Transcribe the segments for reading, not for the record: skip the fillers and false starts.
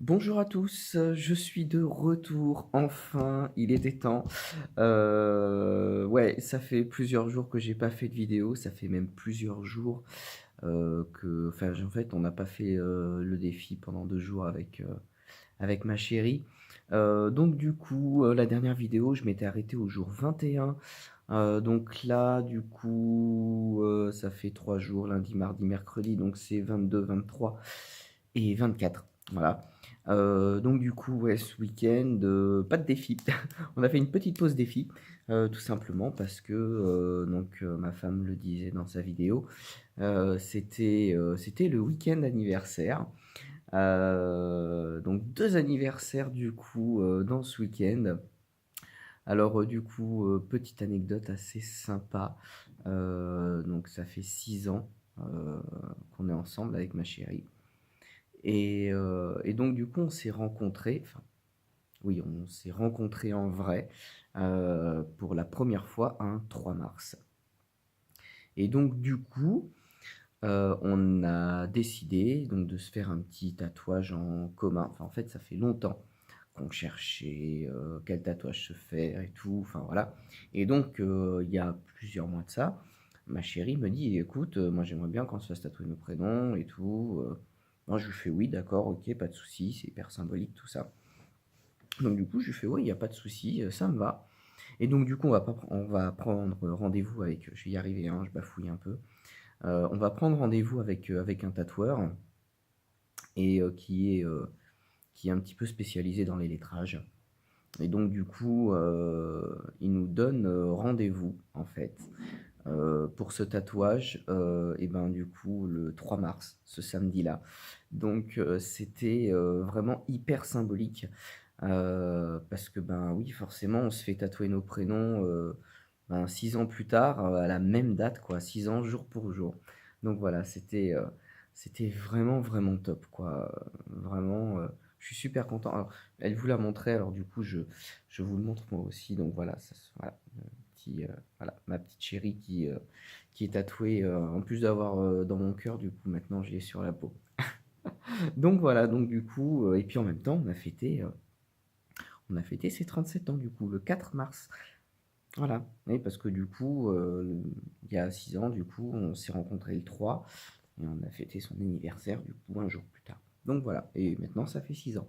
Bonjour à tous, je suis de retour, enfin, il était temps. Ouais, ça fait plusieurs jours que j'ai pas fait de vidéo, ça fait même plusieurs jours, en fait, on n'a pas fait, le défi pendant 2 jours avec ma chérie. Donc du coup, la dernière vidéo, je m'étais arrêté au jour 21. Donc là, du coup, ça fait 3 jours, lundi, mardi, mercredi, donc c'est 22, 23 et 24, voilà. Donc du coup, ouais, ce week-end, pas de défi. On a fait une petite pause défi, tout simplement parce que, ma femme le disait dans sa vidéo, c'était le week-end anniversaire. Donc 2 anniversaires du coup, dans ce week-end. Alors, du coup, petite anecdote assez sympa, donc ça fait 6 ans, qu'on est ensemble avec ma chérie et donc du coup, on s'est rencontrés, enfin oui, on s'est rencontrés en vrai, pour la première fois un 3 mars et donc du coup, on a décidé donc de se faire un petit tatouage en commun. Enfin, en fait, ça fait longtemps qu'on cherchait, quel tatouage se faire et tout, enfin voilà et donc il y a plusieurs mois de ça, ma chérie me dit: «Écoute, moi j'aimerais bien qu'on se fasse tatouer nos prénoms et tout», moi je lui fais: «Oui d'accord, OK, pas de souci, c'est hyper symbolique tout ça». Donc du coup, je lui fais: «Oui, il y a pas de souci, ça me va» et donc du coup, on va prendre rendez-vous avec, je vais y arriver, hein, je bafouille un peu. On va prendre rendez-vous avec un tatoueur et qui est un petit peu spécialisé dans les lettrages et donc du coup, il nous donne, rendez-vous en fait, pour ce tatouage, et ben, du coup, le 3 mars, ce samedi-là. Donc c'était, vraiment hyper symbolique, parce que, ben, oui, forcément, on se fait tatouer nos prénoms, ben, 6 ans plus tard, à la même date, quoi, 6 ans jour pour jour. Donc voilà, c'était vraiment, vraiment top, quoi, vraiment, je suis super content. Alors, elle vous l'a montré, alors du coup, je vous le montre moi aussi, donc voilà, ça se voilà, voilà, ma petite chérie qui est tatouée, en plus d'avoir, dans mon cœur, du coup, maintenant je l'ai sur la peau. Donc voilà, donc du coup, et puis en même temps, on a fêté ses 37 ans, du coup, le 4 mars. Voilà, oui, parce que du coup, il y a 6 ans, du coup, on s'est rencontrés le 3 et on a fêté son anniversaire, du coup, un jour plus tard. Donc voilà, et maintenant ça fait 6 ans.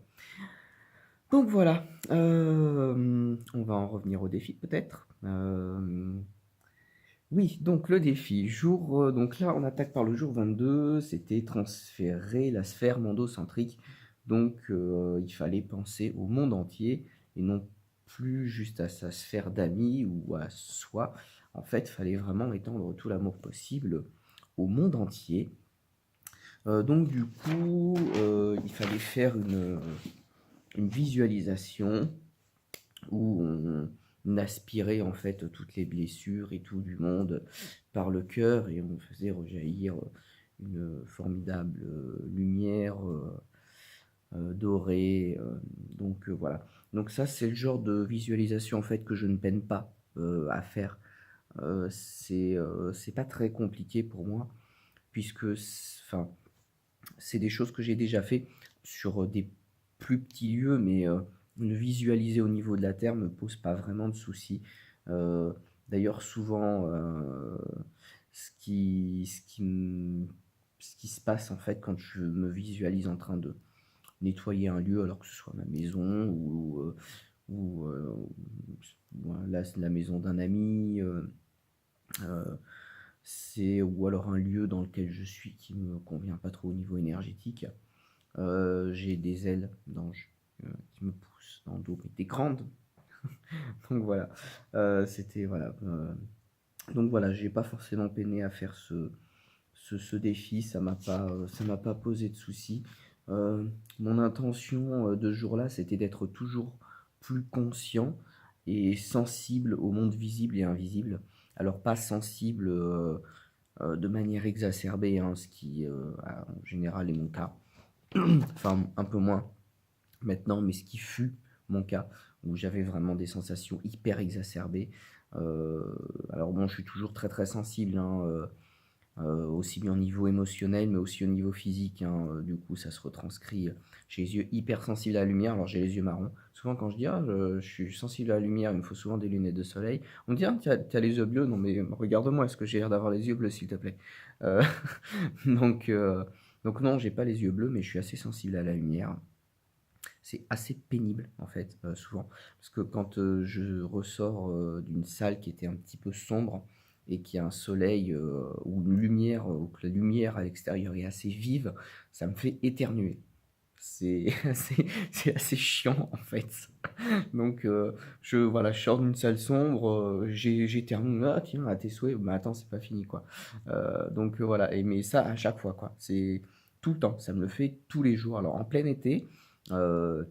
Donc voilà, on va en revenir au défi peut-être. Oui, donc le défi, donc là, on attaque par le jour 22, c'était transférer la sphère mondocentrique. Donc, il fallait penser au monde entier et non plus juste à sa sphère d'amis ou à soi. En fait, il fallait vraiment étendre tout l'amour possible au monde entier. Donc du coup, il fallait faire une visualisation où on aspirait en fait toutes les blessures et tout du monde par le cœur et on faisait rejaillir une formidable lumière dorée. Donc voilà. Donc ça, c'est le genre de visualisation en fait que je ne peine pas à faire. C'est pas très compliqué pour moi puisque enfin, c'est des choses que j'ai déjà fait sur des plus petits lieux, mais le visualiser au niveau de la terre me pose pas vraiment de soucis. Heu, D'ailleurs souvent, ce qui se passe en fait quand je me visualise en train de nettoyer un lieu, alors que ce soit ma maison ou, ou la maison d'un ami, heu, c'est ou alors un lieu dans lequel je suis qui me convient pas trop au niveau énergétique. J'ai des ailes d'ange, qui me poussent dans le dos, mais des grandes. Donc voilà, c'était voilà, donc voilà, j'ai pas forcément peiné à faire ce défi, ça m'a pas posé de soucis. Mon intention, de ce jour-là, c'était d'être toujours plus conscient et sensible au monde visible et invisible. Alors pas sensible, de manière exacerbée, hein, ce qui, en général est mon cas. Enfin, un peu moins maintenant, mais ce qui fut mon cas, où j'avais vraiment des sensations hyper exacerbées. Alors bon, je suis toujours très, très sensible, hein, aussi bien au niveau émotionnel, mais aussi au niveau physique, hein, du coup, ça se retranscrit. J'ai les yeux hypersensibles à la lumière, alors j'ai les yeux marrons. Souvent, quand je dis: «Ah, je suis sensible à la lumière, il me faut souvent des lunettes de soleil», on me dit: «Ah, tu as les yeux bleus». Non, mais regarde-moi, est-ce que j'ai l'air d'avoir les yeux bleus, s'il te plaît? Heu, donc heu, donc non, j'ai pas les yeux bleus, mais je suis assez sensible à la lumière. C'est assez pénible, en fait, souvent. Parce que quand, je ressors, d'une salle qui était un petit peu sombre et qu'il y a un soleil, ou une lumière, ou que la lumière à l'extérieur est assez vive, ça me fait éternuer. C'est c'est assez chiant, en fait. Donc je sors d'une salle sombre, j'éternue: «Ah tiens, à tes souhaits». Mais attends, c'est pas fini, quoi. Voilà, mais ça à chaque fois, quoi. C'est tout le temps, ça me le fait tous les jours. Alors en plein été, heu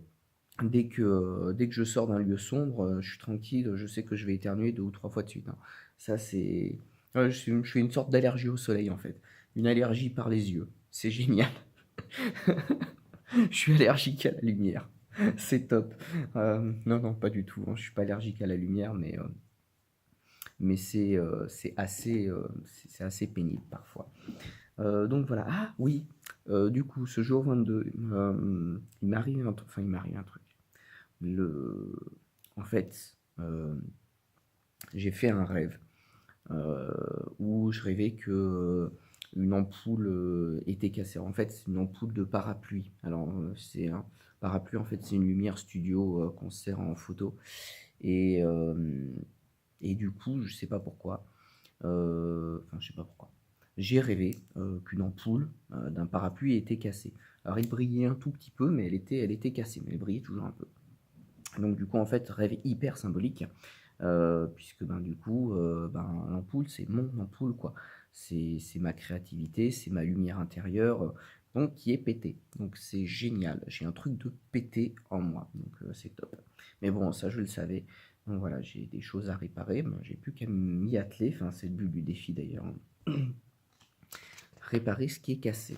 dès que je sors d'un lieu sombre, je suis tranquille, je sais que je vais éternuer 2 ou 3 fois de suite, hein. Ça c'est ouais, je fais une sorte d'allergie au soleil, en fait. Une allergie par les yeux. C'est génial. Je suis allergique à la lumière. C'est top. Non, non, pas du tout, hein, je suis pas allergique à la lumière, mais c'est assez pénible parfois. Donc voilà. Ah oui, du coup, ce jour 22, il m'arrive un truc. Le En fait, j'ai fait un rêve, heu, où je rêvais que une ampoule, était cassée. En fait, c'est une ampoule de parapluie. Alors, c'est un parapluie, en fait, c'est une lumière studio, qu'on sert en photo et hem et du coup, je sais pas pourquoi, enfin, je sais pas pourquoi. J'ai rêvé, qu'une ampoule, d'un parapluie était cassée. Alors, il brillait un tout petit peu, mais elle était cassée, mais elle brillait toujours un peu. Donc du coup, en fait, rêve hyper symbolique, puisque, ben, du coup, ben, l'ampoule, c'est mon ampoule, quoi. C'est ma créativité, c'est ma lumière intérieure, donc qui est pétée. Donc c'est génial. J'ai un truc de pété en moi, donc c'est top. Mais bon, ça, je le savais. Donc voilà, j'ai des choses à réparer, ben, j'ai plus qu'à m'y atteler. Enfin, c'est le but du défi d'ailleurs, hein. Réparer ce qui est cassé.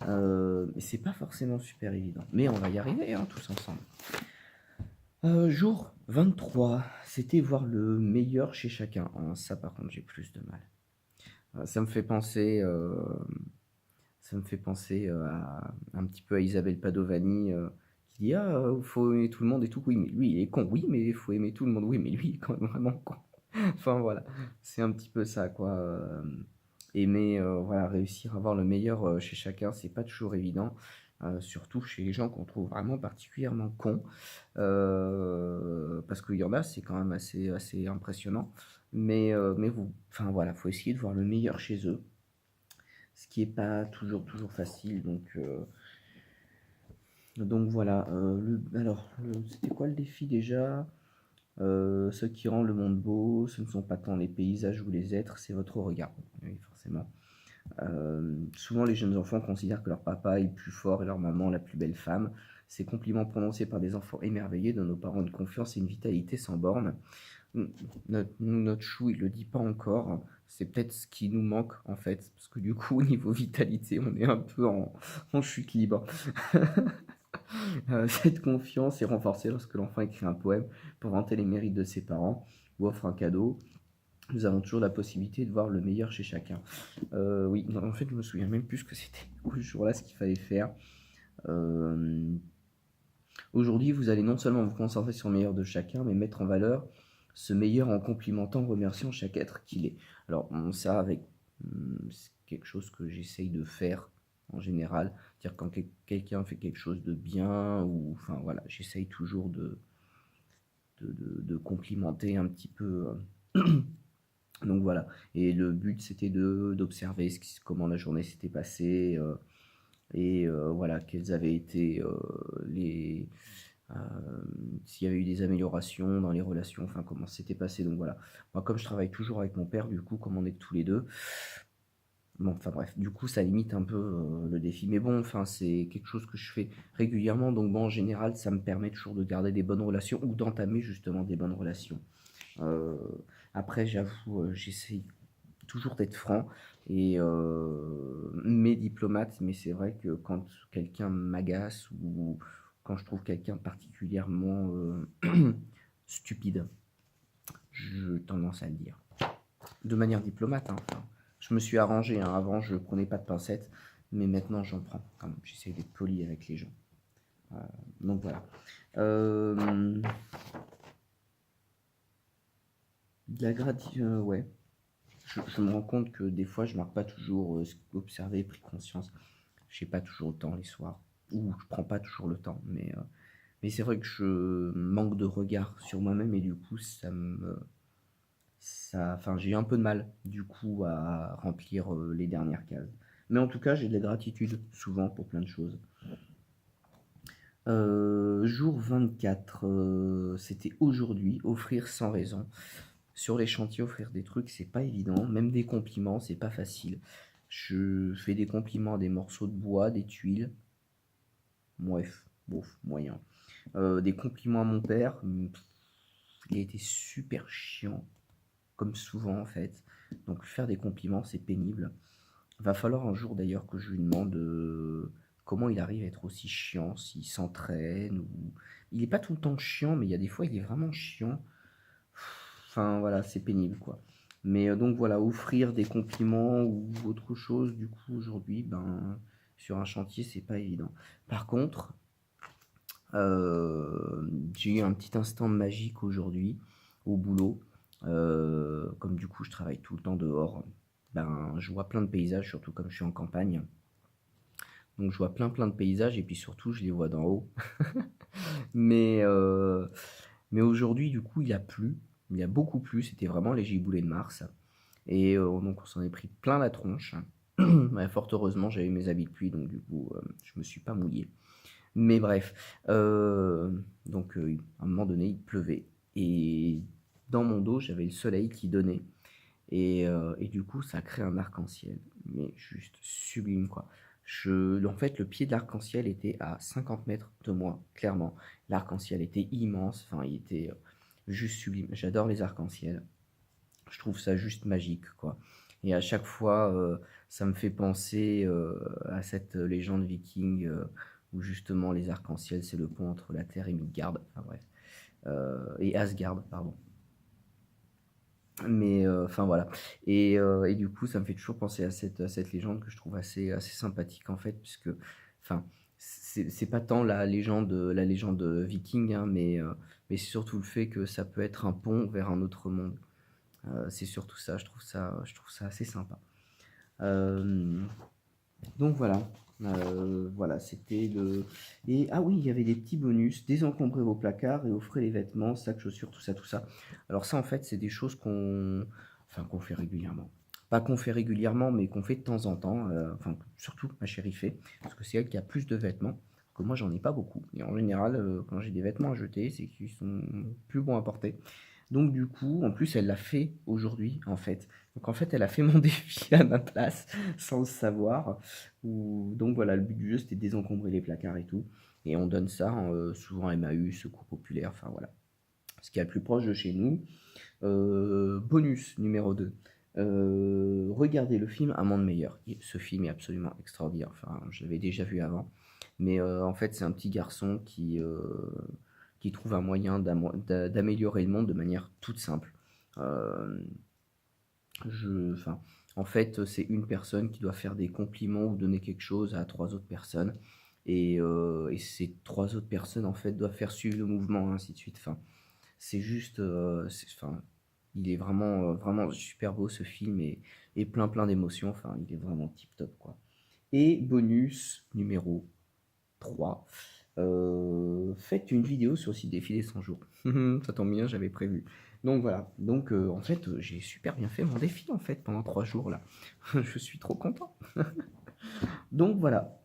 Mais c'est pas forcément super évident. Mais on va y arriver, hein, tous ensemble. Jour 23, c'était voir le meilleur chez chacun. Ah ça par contre j'ai plus de mal. Ça me fait penser, à un petit peu à Isabelle Padovani, qui dit: «Ah, faut aimer tout le monde et tout». «Oui, mais lui il est con». «Oui, mais il faut aimer tout le monde». «Oui, mais lui il est quand même vraiment con». Enfin voilà, c'est un petit peu ça quoi, aimer, voilà, réussir à voir le meilleur, chez chacun, c'est pas toujours évident, surtout chez les gens qu'on trouve vraiment particulièrement cons. Parce qu'il y en a, c'est quand même assez impressionnant. Mais vous enfin voilà, faut essayer de voir le meilleur chez eux, ce qui est pas toujours facile donc voilà, c'était quoi le défi déjà? Ce qui rend le monde beau, ce ne sont pas tant les paysages ou les êtres, c'est votre regard. Oui, forcément. Souvent, les jeunes enfants considèrent que leur papa est le plus fort et leur maman la plus belle femme. Ces compliments prononcés par des enfants émerveillés donnent aux parents une confiance et une vitalité sans bornes. Notre chou, il le dit pas encore. C'est peut-être ce qui nous manque en fait, parce que du coup, au niveau vitalité, on est un peu en chute libre. Cette confiance est renforcée lorsque l'enfant écrit un poème pour vanter les mérites de ses parents ou offre un cadeau. Nous avons toujours la possibilité de voir le meilleur chez chacun. Oui, non, en fait, je me souviens même plus ce que c'était ce jour-là, ce qu'il fallait faire. Euh, Aujourd'hui, vous allez non seulement vous concentrer sur le meilleur de chacun, mais mettre en valeur ce meilleur en complimentant, remerciant chaque être qu'il est. Alors, ça, c'est quelque chose que j'essaye de faire en général. C'est-à-dire quand quelqu'un fait quelque chose de bien, ou enfin voilà, j'essaye toujours de complimenter un petit peu. Donc voilà. Et le but, c'était d'observer comment la journée s'était passée, voilà, quelles avaient été s'il y avait eu des améliorations dans les relations, enfin comment c'était passé. Donc voilà. Moi, comme je travaille toujours avec mon père, du coup, comme on est tous les deux, bon, enfin bref, du coup, ça limite un peu le défi. Mais bon, enfin, c'est quelque chose que je fais régulièrement. Donc bon, en général, ça me permet toujours de garder des bonnes relations ou d'entamer justement des bonnes relations. Euh, Après, j'avoue, j'essaye toujours d'être franc mais diplomate. Mais c'est vrai que quand quelqu'un m'agace ou quand je trouve quelqu'un particulièrement stupide, j'ai tendance à le dire. De manière diplomate, hein, enfin. Je me suis arrangé, hein. Avant, je prenais pas de pincettes, mais maintenant, j'en prends quand même. J'essaie d'être poli avec les gens. Euh, donc voilà. De la gratitude, ouais. Je me rends compte que des fois, je marque pas toujours observer, pris conscience. J'ai pas toujours le temps les soirs, ou je prends pas toujours le temps, mais c'est vrai que je manque de regard sur moi-même et du coup, enfin, j'ai un peu de mal du coup à remplir les dernières cases. Mais en tout cas, j'ai de la gratitude souvent pour plein de choses. Jour 24, c'était aujourd'hui, offrir sans raison. Sur les chantiers, offrir des trucs, c'est pas évident. Même des compliments, c'est pas facile. Je fais des compliments à des morceaux de bois, des tuiles. Bref, bof, moyen. Des compliments à mon père. Il a été super chiant, comme souvent en fait. Donc faire des compliments, c'est pénible. Va falloir un jour d'ailleurs que je lui demande comment il arrive à être aussi chiant, s'il s'entraîne ou... Il est pas tout le temps chiant, mais il y a des fois il est vraiment chiant. Enfin voilà, c'est pénible quoi. Mais donc voilà, offrir des compliments ou autre chose, du coup aujourd'hui, ben sur un chantier, c'est pas évident. Par contre, j'ai eu un petit instant magique aujourd'hui au boulot. Comme du coup je travaille tout le temps dehors, ben je vois plein de paysages, surtout comme je suis en campagne. Donc je vois plein de paysages et puis surtout je les vois d'en haut. Mais, euh, mais aujourd'hui du coup il a plu, il a beaucoup plu, c'était vraiment les giboulées de Mars. Et donc on s'en est pris plein la tronche. Ouais, fort heureusement j'avais mes habits de pluie donc du coup je me suis pas mouillé. Mais bref, donc à un moment donné, il pleuvait et dans mon dos, j'avais le soleil qui donnait et du coup, ça crée un arc-en-ciel, mais juste sublime, quoi. En fait, le pied de l'arc-en-ciel était à 50 mètres de moi, clairement. L'arc-en-ciel était immense, enfin, il était juste sublime. J'adore les arcs-en-ciel. Je trouve ça juste magique, quoi. Et à chaque fois, ça me fait penser à cette légende viking où justement les arcs-en-ciel, c'est le pont entre la Terre et Midgard. Enfin bref. Et Asgard, pardon. Mais enfin voilà. Et du coup, ça me fait toujours penser à cette légende que je trouve assez sympathique en fait, puisque, enfin, c'est pas tant la légende viking, hein, mais c'est surtout le fait que ça peut être un pont vers un autre monde. C'est surtout ça, je trouve ça assez sympa. Euh, donc voilà, voilà, c'était le... Et ah oui, il y avait des petits bonus, désencombrer vos placards et offrir les vêtements, sacs, chaussures, tout ça, tout ça. Alors ça, en fait, c'est des choses qu'on fait régulièrement. Pas qu'on fait régulièrement, mais qu'on fait de temps en temps. Enfin, surtout ma chérie fait, parce que c'est elle qui a plus de vêtements, que moi, j'en ai pas beaucoup. Et en général, quand j'ai des vêtements à jeter, c'est qu'ils sont plus bons à porter. Donc du coup, en plus, elle l'a fait aujourd'hui, en fait. Donc en fait, elle a fait mon défi à ma place, sans le savoir. Donc voilà, le but du jeu, c'était de désencombrer les placards et tout. Et on donne ça souvent à Emmaüs, Secours Populaire, enfin voilà. Ce qui est le plus proche de chez nous. Bonus numéro 2. Regardez le film Amande Meilleur. Ce film est absolument extraordinaire. Enfin, je l'avais déjà vu avant. Mais en fait, c'est un petit garçon qui trouve un moyen d'améliorer le monde de manière toute simple. Euh, enfin, en fait, c'est une personne qui doit faire des compliments ou donner quelque chose à trois autres personnes. Et ces trois autres personnes, en fait, doivent faire suivre le mouvement, ainsi de suite. Enfin, c'est juste... enfin, il est vraiment super beau, ce film, et plein d'émotions. Enfin, il est vraiment tip top, quoi. Et bonus numéro 3. Faites une vidéo sur le site Défilé 100 jours. Ça tombe bien, j'avais prévu. Donc voilà. Donc en fait, j'ai super bien fait mon défi en fait pendant 3 jours là. Je suis trop content. Donc voilà.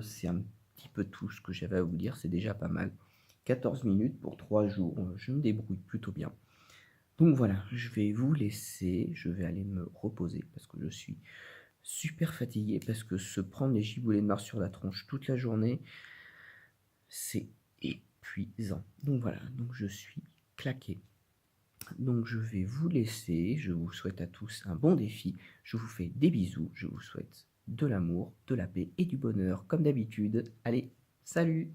C'est un petit peu tout ce que j'avais à vous dire. C'est déjà pas mal. 14 minutes pour 3 jours. Je me débrouille plutôt bien. Donc voilà, je vais vous laisser. Je vais aller me reposer parce que je suis super fatigué. Parce que se prendre les giboulées de Mars sur la tronche toute la journée, c'est épuisant. Donc voilà, donc je suis claqué. Donc je vais vous laisser, je vous souhaite à tous un bon défi, je vous fais des bisous, je vous souhaite de l'amour, de la paix et du bonheur comme d'habitude. Allez, salut!